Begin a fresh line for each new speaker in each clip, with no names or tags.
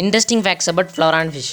Interesting facts about flowerhorn fish.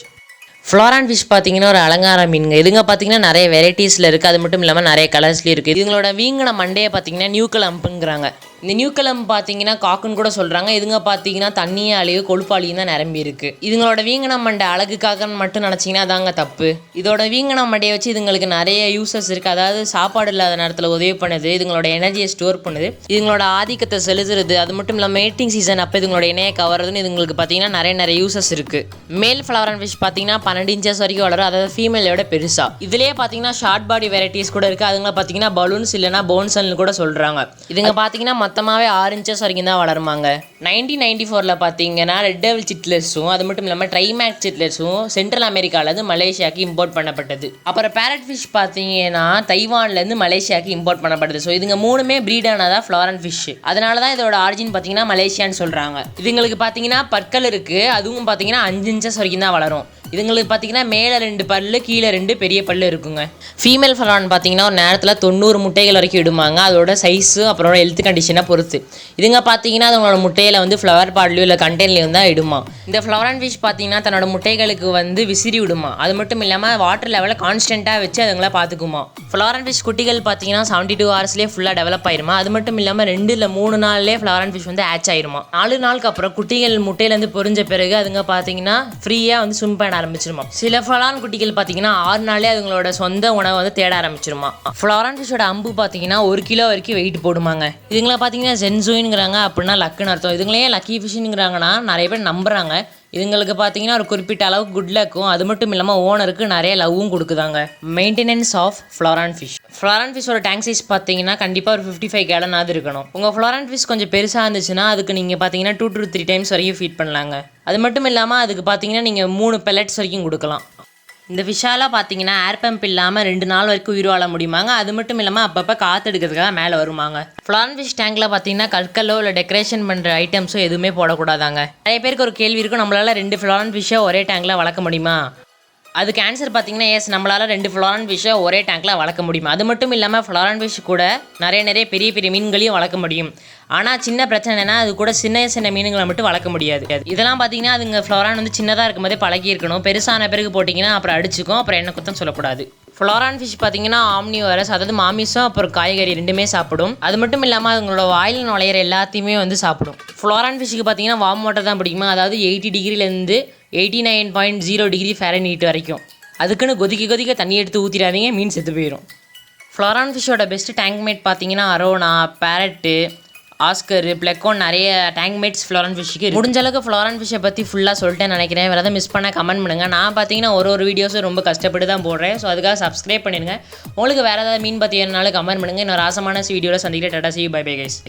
Flowerhorn fish பார்த்தீங்கன்னா ஒரு அலங்கார மீனுங்க. இதுங்க பார்த்தீங்கன்னா நிறைய வெரைட்டிஸில் இருக்குது. அது மட்டும் இல்லாமல் நிறைய கலர்ஸ்லேயும் இருக்குது. இதுங்களோட வீங்கின மண்டையை பார்த்தீங்கன்னா நியூக்கலம்புங்கிறாங்க. இந்த நியூக்கலம் பார்த்தீங்கன்னா காக்குன்னு கூட சொல்கிறாங்க. இதுங்க பார்த்தீங்கன்னா தண்ணியே அழிவு கொழுப்பாளியும் தான் நிரம்பி இருக்குது. இதுங்களோட வீங்கின மண்டை அழகுக்காகன்னு மட்டும் நினச்சிங்கன்னா அதாங்க தப்பு. இதோட வீங்கின மண்டையை வச்சு இதுங்களுக்கு நிறைய யூசஸ் இருக்குது. அதாவது சாப்பாடு இல்லாத நேரத்தில் உதவி பண்ணுது, இதுங்களோட எனர்ஜியை ஸ்டோர் பண்ணுது, இதுங்களோட ஆதிக்கத்தை செலுத்துறது, அது மட்டும் இல்லாமல் மேட்டிங் சீசன் அப்போ இதுங்களோட இணையை கவர்றதுன்னு இதுங்களுக்கு பார்த்தீங்கன்னா நிறைய யூசஸ் இருக்குது. மேல் ஃப்ளவரான் ஃபிஷ் பார்த்தீங்கன்னா 12 இன்ச்சஸ் வரைக்கும் வளரும். அதாவது ஃபீமேலோட பெருசாக. இதுலேயே பார்த்தீங்கன்னா ஷார்ட் பாடி வெரைட்டிஸ் கூட இருக்குது. அதுங்களை பார்த்தீங்கன்னா பலூன்ஸ் இல்லைனா போன்சல்னு கூட சொல்கிறாங்க. இதுங்க பார்த்தீங்கன்னா மொத்தமாகவே 6 இன்ச்சஸ் வரைக்கும் தான் வளருமாங்க. 1994 பார்த்தீங்கன்னா ரெட் டெவில் சிட்லர்ஸும் அது மட்டும் இல்லாமல் ட்ரைமேக் சிட்லர்ஸும் சென்ட்ரல் அமெரிக்காவிலேருந்து மலேசியாவுக்கு இம்போர்ட் பண்ணப்பட்டது. அப்புறம் பேரட் ஃபிஷ் பார்த்தீங்கன்னா தைவான்லேருந்து மலேசியாவுக்கு இம்போர்ட் பண்ணப்பட்டது. ஸோ இதுங்க மூணுமே ப்ரீட் ஆனதா ஃப்ளோரான் ஃபிஷ். அதனால தான் இதோட ஆரிஜின் பார்த்தீங்கன்னா மலேசியான்னு சொல்கிறாங்க. இதுங்களுக்கு பார்த்தீங்கன்னா பற்கள் இருக்குது. அதுவும் பார்த்தீங்கன்னா 5 இன்ச்சஸ் வரைக்கும் தான் வளரும். இதுங்களுக்கு பார்த்தீங்கன்னா மேலே 2 பல்லு கீழே 2 பெரிய பல்லு இருக்குங்க. ஃபீமேல் ஃப்ளோரான் பார்த்தீங்கன்னா ஒரு நேரத்தில் 90 முட்டைகள் வரைக்கும் இடுமாங்க. அதோட சைஸு அப்புறம் ஹெல்த் கண்டிஷனை பொறுத்து. இதுங்க பார்த்தீங்கன்னா அதோட முட்டையில் வந்து ஃப்ளவர் பாட்லையோ இல்லை கண்டெய்னர்லையும் தான் இடுமா. இந்த ஃப்ளோரான் ஃபிஷ் பார்த்தீங்கன்னா தன்னோட முட்டைகளுக்கு வந்து விசிறி விடுமா. அது மட்டும் இல்லாமல் வாட்டர் லெவலில் கான்ஸ்டண்ட்டாக வச்சு அதுங்களை பார்த்துக்குமா. ஃப்ளோரான் ஃபிஷ் குட்டிகள் பார்த்தீங்கன்னா 72 ஹவர்ஸ்லேயே ஃபுல்லாக டெவலப் ஆயிருமா. அது மட்டும் இல்லாமல் 2 இல்லை 3 நாள்லேயே ஃப்ளோரான் ஃபிஷ் வந்து ஆச் ஆயிருமா. 4 நாளுக்கு அப்புறம் குட்டிகள் முட்டையிலேருந்து பொரிஞ்ச பிறகு அதுங்க பார்த்தீங்கன்னா ஃப்ரீயாக வந்து ஸ்விம் பண்ண ஆரம்பிச்சிருமா. சில ஃப்ளோரான் குட்டிகள் பார்த்தீங்கன்னா 6 நாளே அதுங்களோட சொந்த உணவை வந்து தேட ஆரம்பிச்சிருமா. ஃப்ளோரான் ஃபிஷோட அம்பு பார்த்தீங்கன்னா 1 கிலோ வரைக்கும் வெயிட் போடுமாங்க. இதுங்களை பார்த்தீங்கன்னா ஜென்சோயின்ங்கிறாங்க. அப்படின்னா லக்குன்னு அர்த்தம். இதுங்களே லக்கி ஃபிஷ்ங்கிறாங்கன்னா நிறைய பேர் நம்புறாங்க. இதுங்களுக்கு பார்த்தீங்கன்னா ஒரு குறிப்பிட்ட அளவுக்கு குட் லக்கும் அது மட்டும் இல்லாமல் ஓனருக்கு நிறைய லவ்வும் கொடுக்குதாங்க. Maintenance of flowerhorn fish. Flowerhorn ஃபிஷ்ஷோட டேங்க் சைஸ் பார்த்தீங்கன்னா கண்டிப்பாக ஒரு 55 கேலனாவது இருக்கணும். உங்கள் ஃப்ளோரான் ஃபிஷ் கொஞ்சம் பெருசாக இருந்துச்சுன்னா அதுக்கு நீங்கள் பார்த்தீங்கன்னா 2 to 3 டைம்ஸ் வரைக்கும் ஃபீட் பண்ணலாங்க. அது மட்டும் இல்லாமல் அதுக்கு பார்த்தீங்கன்னா நீங்கள் 3 பெல்லட்ஸ் வரைக்கும் கொடுக்கலாம். இந்த ஃபிஷ்ஷால் பார்த்தீங்கன்னா ஏர் பம்ப் இல்லாமல் 2 நாள் வரைக்கும் உயிர் வாழ முடியுமாங்க. அது மட்டும் இல்லாமல் அப்பப்போ காற்று எடுக்கிறதுக்காக மேலே வருமாங்க. ஃப்ளோரான் ஃபிஷ் டேங்கில் பார்த்தீங்கன்னா கற்களோ இல்லை டெக்கரேஷன் பண்ணுற ஐட்டம்ஸோ எதுவுமே போடக்கூடாதாங்க. நிறைய பேருக்கு ஒரு கேள்வி இருக்கும், நம்மளால் 2 ஃப்ளோரான் ஃபிஷ்ஷை ஒரே டேங்கில் வளர்க்க முடியுமா? அதுக்கு ஆன்சர் பார்த்தீங்கன்னா எஸ், நம்மளால் 2 ஃப்ளோரான் ஃபிஷ்ஷை ஒரே டேங்கில் வளர்க்க முடியும். அது மட்டும் இல்லாமல் ஃப்ளோரான் ஃபிஷ் கூட நிறைய பெரிய மீன்களையும் வளர்க்க முடியும். ஆனால் சின்ன பிரச்சனை என்னென்னா அது கூட சின்ன மீன்களை மட்டும் வளர்க்க முடியாது. இதெல்லாம் பார்த்தீங்கன்னா அதுங்க ஃப்ளோரான் வந்து சின்னதாக இருக்கும்போதே பழகி இருக்கணும். பெருசான பிறகு போட்டிங்கன்னா அப்புறம் அடிச்சுக்கும், அப்புறம் என்ன குத்தம் சொல்லக்கூடாது. ஃப்ளோரான் ஃபிஷ் பார்த்தீங்கன்னா ஆம்னிவரஸ், அதாவது மாமிசம் அப்புறம் காய்கறி 2மே சாப்பிடும். அது மட்டும் இல்லாமல் அதுங்களோட வாயில் நுழையிற எல்லாத்தையுமே வந்து சாப்பிடும். ஃப்ளோரான் ஃபிஷ்ஷுக்கு பார்த்தீங்கன்னா வார்ம் வாட்டர் தான் பிடிக்குமா. அதாவது 80 டிகிரிலேருந்து 89.0 டிகிரி ஃபாரன்ஹீட் வரைக்கும். அதுக்குன்னு கொதிக்க தண்ணி எடுத்து ஊற்றிடாதீங்க, மீன் செத்து போயிடும். ஃப்ளோரான் ஃபிஷ்ஷோட பெஸ்ட்டு டேங்க் மேட் பார்த்தீங்கன்னா அரோனா, பேரட்டு, ஆஸ்கர், பிளெக்கோன் நிறைய டேங்க் மேட்ஸ் ஃப்ளோரான் ஃபிஷ்ஷுக்கு. முடிஞ்ச அளவுக்கு ஃப்ளோரான் ஃபிஷ்ஷை பற்றி ஃபுல்லாக சொல்லிட்டேன் நினைக்கிறேன். வேறு ஏதாவது மிஸ் பண்ணால் கமெண்ட் பண்ணுங்கள். நான் பார்த்தீங்கன்னா ஒரு வீடியோஸும் ரொம்ப கஷ்டப்பட்டு தான் போடுறேன். ஸோ அதுக்காக சப்ஸ்கிரைப் பண்ணிடுங்க. உங்களுக்கு வேறு ஏதாவது மீன் பற்றி வேணுனாலும் கமெண்ட் பண்ணுங்கள். இன்னொரு ஆசமான வீடியோவில் சந்திக்கிற Tata, see you, bye bye guys.